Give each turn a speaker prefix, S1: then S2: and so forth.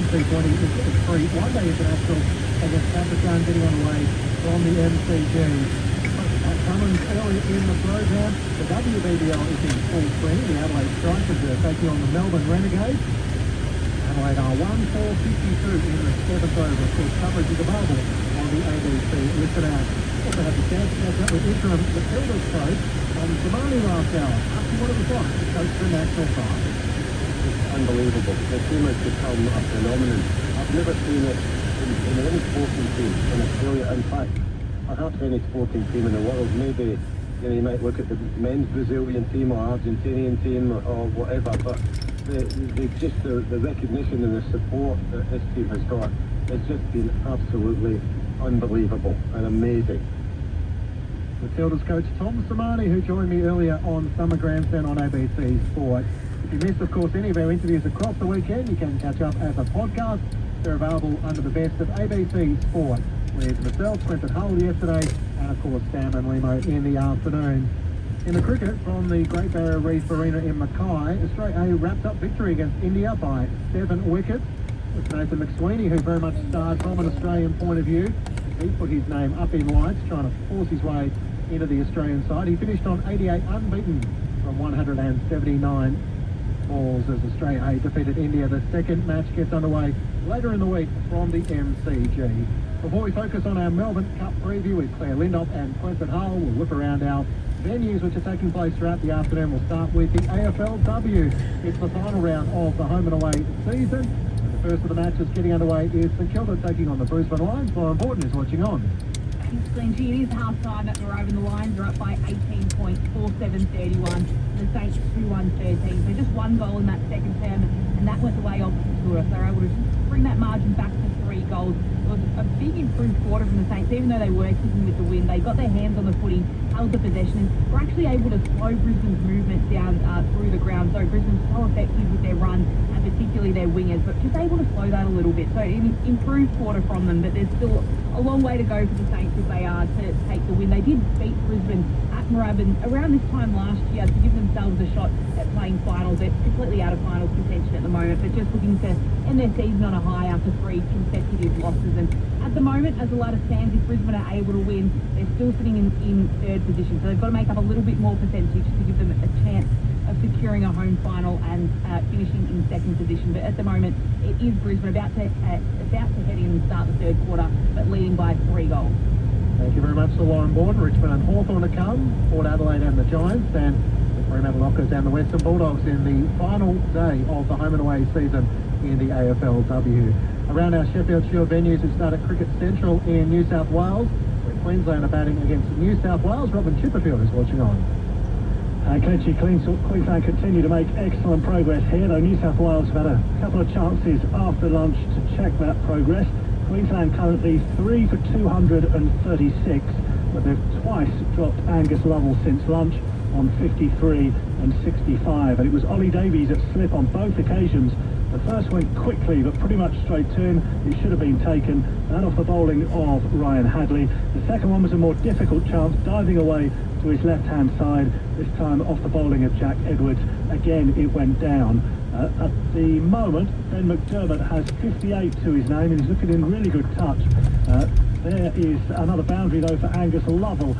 S1: T20 one-day international against Pakistan getting underway from the MCG. Summons early in the program. The WBBL is in full swing. The Adelaide Strikers are taking on the Melbourne Renegades. Adelaide are 1-4-52 in the 7th over. Of course, coverage is available on the ABC Listen Out. Also had the chance to catch up with interim Matilda's coach on Somali last hour. After what it was like to coach the national side.
S2: It's unbelievable. The team has become a phenomenon. I've never seen it in any sporting team in Australia. In fact, perhaps any sporting team in the world. Maybe you might look at the men's Brazilian team or Argentinian team or whatever, but the recognition and the support that this team has got has just been absolutely unbelievable and amazing.
S1: Matilda's coach Tom Samani, who joined me earlier on Summer Grandstand on ABC Sport. If you missed, of course, any of our interviews across the weekend, you can catch up as a podcast. They're available under the Best of ABC Sport, with myself, Quentin Hull yesterday, and of course Sam and Limo in the afternoon. In the cricket, from the Great Barrier Reef Arena in Mackay, Australia A wrapped up victory against India by 7 wickets. With Nathan McSweeney, who very much starred from an Australian point of view. He put his name up in lights, trying to force his way into the Australian side. He finished on 88 unbeaten from 179 balls as Australia A defeated India. The second match gets underway later in the week from the MCG. Before we focus on our Melbourne Cup preview with Claire Lindop and Quentin Hull, we'll look around our venues which are taking place throughout the afternoon. We'll start with the AFLW. It's the final round of the home and away season. The first of the matches getting underway is St Kilda taking on the Brisbane Lions. Lauren Borton is watching on.
S3: Thanks, Glengie. It is half-time at Moorabbin. The Lions are up by 18 points, 4-7-31. The Saints 2-1-13. So just one goal in that second term, and that went the way of Kilda. So they were able to bring that margin back to 3 goals. It was a big improved quarter from the Saints, even though they were kicking with the wind. They got their hands on the footing, held the possession, and were actually able to slow Brisbane's movement down through the ground. So Brisbane's so effective with their run, and particularly their wingers, but just able to slow that a little bit. So an improved quarter from them, but there's still a long way to go for the Saints if they are to take the win. They did beat Brisbane at Moorabbin around this time last year to give themselves a shot at playing finals. They're completely out of finals contention at the moment, but just looking to end their season on a high after 3 consecutive losses. And at the moment, as the ladder stands, if Brisbane are able to win, they're still sitting in 3rd position. So they've got to make up a little bit more percentage to give them a chance of securing a home final and finishing in 2nd position. But at the moment, it is Brisbane about to head in and start the 3rd quarter, but leading by 3 goals.
S1: Thank you very much to Lauren Borton. Richmond and Hawthorn to come, Port Adelaide and the Giants, and the Fremantle Dockers and the Western Bulldogs in the final day of the home and away season in the AFLW. Around our Sheffield Shield venues, we start at Cricket Central in New South Wales, where Queensland are batting against New South Wales. Robin Chipperfield is watching on.
S4: Queensland continue to make excellent progress here, though New South Wales have had a couple of chances after lunch to check that progress. Queensland currently 3 for 236, but they've twice dropped Angus Lovell since lunch on 53 and 65, and it was Ollie Davies at slip on both occasions. The first went quickly, but pretty much straight to him. It should have been taken. That off the bowling of Ryan Hadley. The second one was a more difficult chance, diving away to his left-hand side, this time off the bowling of Jack Edwards. Again, it went down. At the moment, Ben McDermott has 58 to his name, and he's looking in really good touch. There is another boundary, though, for Angus Lovell.